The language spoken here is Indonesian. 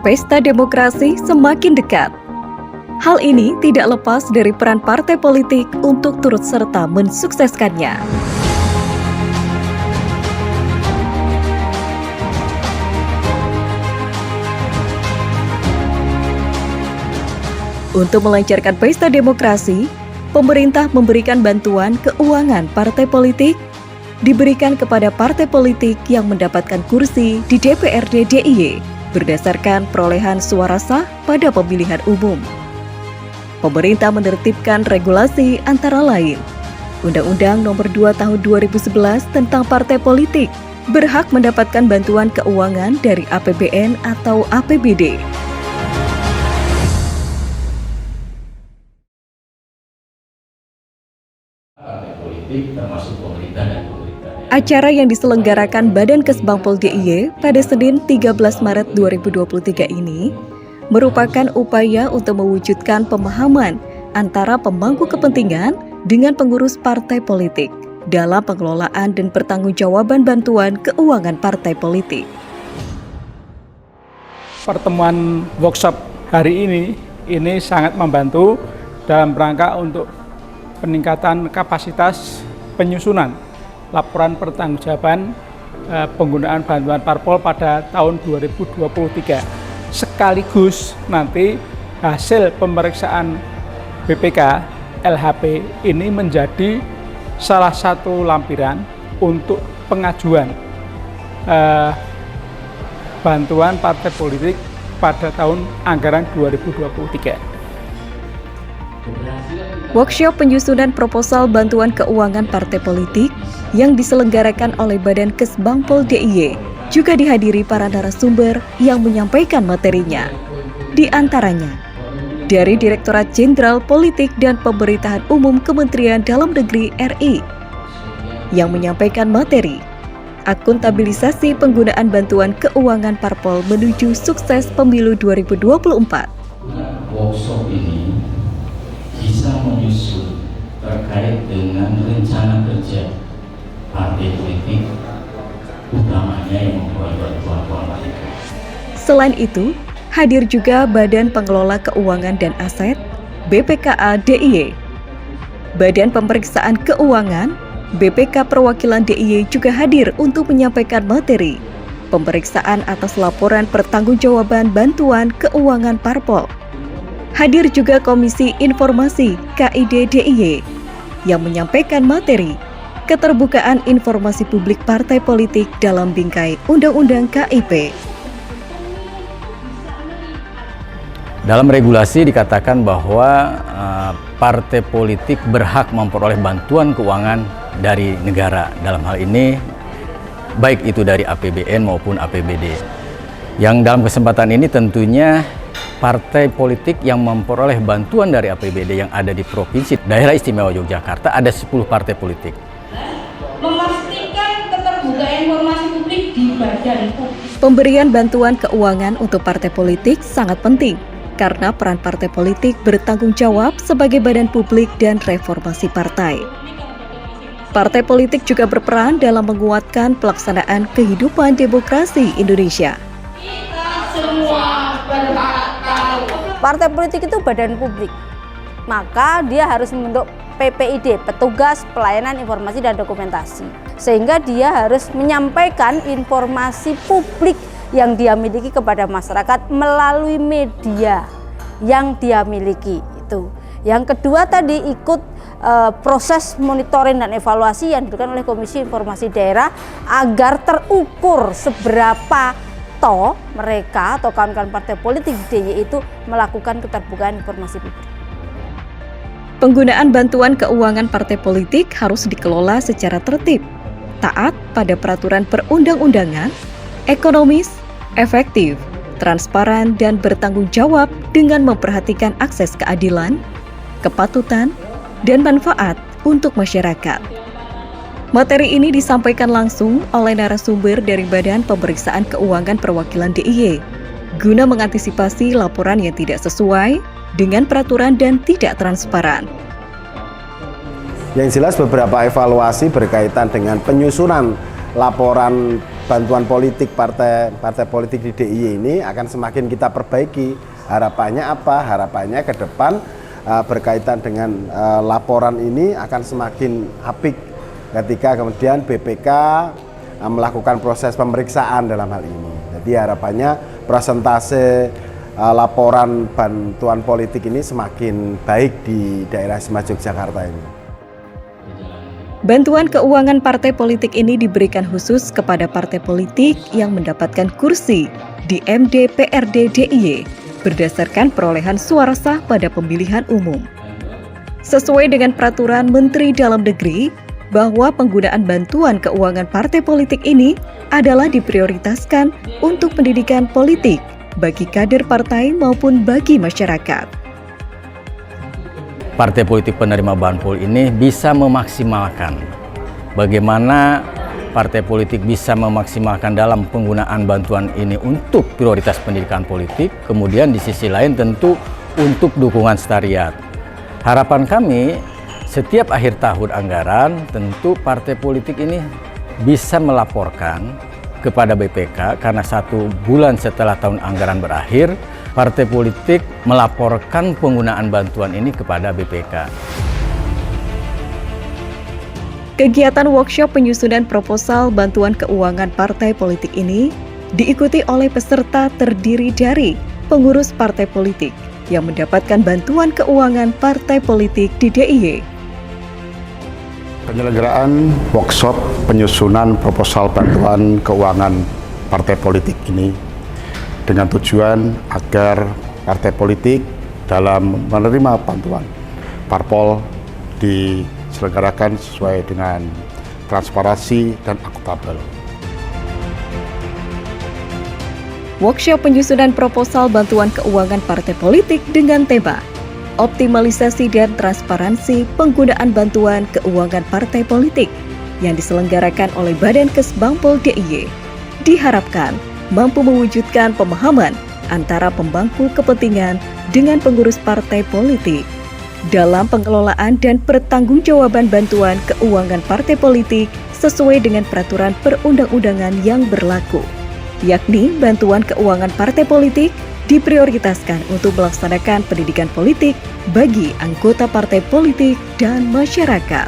Pesta demokrasi semakin dekat. Hal ini tidak lepas dari peran partai politik untuk turut serta mensukseskannya. Untuk melancarkan pesta demokrasi, pemerintah memberikan bantuan keuangan partai politik, diberikan kepada partai politik yang mendapatkan kursi di DPRD DIY berdasarkan perolehan suara sah pada pemilihan umum. Pemerintah menertibkan regulasi antara lain Undang-Undang Nomor 2 Tahun 2011 tentang partai politik berhak mendapatkan bantuan keuangan dari APBN atau APBD. Partai politik termasuk pemerintah dan pemerintah. Acara yang diselenggarakan Badan Kesbangpol DIY pada Senin 13 Maret 2023 ini merupakan upaya untuk mewujudkan pemahaman antara pemangku kepentingan dengan pengurus partai politik dalam pengelolaan dan pertanggungjawaban bantuan keuangan partai politik. Pertemuan workshop hari ini sangat membantu dalam rangka untuk peningkatan kapasitas penyusunan laporan pertanggungjawaban penggunaan bantuan parpol pada tahun 2023. Sekaligus nanti hasil pemeriksaan BPK LHP ini menjadi salah satu lampiran untuk pengajuan bantuan partai politik pada tahun anggaran 2023. Workshop penyusunan proposal bantuan keuangan partai politik yang diselenggarakan oleh Badan Kesbangpol DIY juga dihadiri para narasumber yang menyampaikan materinya. Di antaranya, dari Direktorat Jenderal Politik dan Pemerintahan Umum Kementerian Dalam Negeri RI yang menyampaikan materi akuntabilisasi penggunaan bantuan keuangan parpol menuju sukses pemilu 2024. Workshop ini bisa menyusun terkait dengan rencana kerja partai politik, utamanya yang memperoleh bantuan mereka. Selain itu, hadir juga Badan Pengelola Keuangan dan Aset BPKA DIY, Badan Pemeriksaan Keuangan BPK Perwakilan DIY juga hadir untuk menyampaikan materi pemeriksaan atas laporan pertanggungjawaban bantuan keuangan parpol. Hadir juga Komisi Informasi KID DIY yang menyampaikan materi keterbukaan informasi publik partai politik dalam bingkai Undang-Undang KIP. Dalam regulasi dikatakan bahwa partai politik berhak memperoleh bantuan keuangan dari negara. Dalam hal ini, baik itu dari APBN maupun APBD. Yang dalam kesempatan ini tentunya partai politik yang memperoleh bantuan dari APBD yang ada di Provinsi Daerah Istimewa Yogyakarta ada 10 partai politik. Memastikan keterbukaan informasi publik di badan publik. Pemberian bantuan keuangan untuk partai politik sangat penting karena peran partai politik bertanggung jawab sebagai badan publik dan reformasi partai. Partai politik juga berperan dalam menguatkan pelaksanaan kehidupan demokrasi Indonesia. Kita semua berhak tahu. Partai politik itu badan publik, maka dia harus membentuk PPID, Petugas Pelayanan Informasi dan Dokumentasi, sehingga dia harus menyampaikan informasi publik yang dia miliki kepada masyarakat melalui media yang dia miliki itu. Yang kedua tadi ikut proses monitoring dan evaluasi yang diberikan oleh Komisi Informasi Daerah agar terukur seberapa mereka atau kawan-kawan partai politik DIY itu melakukan keterbukaan informasi publik. Penggunaan bantuan keuangan partai politik harus dikelola secara tertib, taat pada peraturan perundang-undangan, ekonomis, efektif, transparan, dan bertanggung jawab dengan memperhatikan akses keadilan, kepatutan, dan manfaat untuk masyarakat. Materi ini disampaikan langsung oleh narasumber dari Badan Pemeriksaan Keuangan Perwakilan DIY, guna mengantisipasi laporan yang tidak sesuai dengan peraturan dan tidak transparan. Yang jelas beberapa evaluasi berkaitan dengan penyusunan laporan bantuan politik partai politik di DIY ini akan semakin kita perbaiki. Harapannya apa? Harapannya ke depan berkaitan dengan laporan ini akan semakin apik ketika kemudian BPK melakukan proses pemeriksaan dalam hal ini. Jadi harapannya persentase laporan bantuan politik ini semakin baik di daerah Istimewa Yogyakarta ini. Bantuan keuangan partai politik ini diberikan khusus kepada partai politik yang mendapatkan kursi di MDPRD DIY berdasarkan perolehan suara sah pada pemilihan umum. Sesuai dengan peraturan Menteri Dalam Negeri bahwa penggunaan bantuan keuangan partai politik ini adalah diprioritaskan untuk pendidikan politik bagi kader partai maupun bagi masyarakat. Partai politik penerima banpol ini bisa memaksimalkan bagaimana partai politik bisa memaksimalkan dalam penggunaan bantuan ini untuk prioritas pendidikan politik, kemudian di sisi lain tentu untuk dukungan setariat. Harapan kami setiap akhir tahun anggaran tentu partai politik ini bisa melaporkan kepada BPK karena 1 bulan setelah tahun anggaran berakhir, partai politik melaporkan penggunaan bantuan ini kepada BPK. Kegiatan workshop penyusunan proposal bantuan keuangan partai politik ini diikuti oleh peserta terdiri dari pengurus partai politik yang mendapatkan bantuan keuangan partai politik di DIY. Penyelenggaraan workshop penyusunan proposal bantuan keuangan partai politik ini dengan tujuan agar partai politik dalam menerima bantuan parpol diselenggarakan sesuai dengan transparansi dan akuntabel. Workshop penyusunan proposal bantuan keuangan partai politik dengan tema Optimalisasi dan Transparansi Penggunaan Bantuan Keuangan Partai Politik yang diselenggarakan oleh Badan Kesbangpol DIY diharapkan mampu mewujudkan pemahaman antara pemangku kepentingan dengan pengurus partai politik dalam pengelolaan dan pertanggungjawaban bantuan keuangan partai politik sesuai dengan peraturan perundang-undangan yang berlaku, yakni bantuan keuangan partai politik diprioritaskan untuk melaksanakan pendidikan politik bagi anggota partai politik dan masyarakat.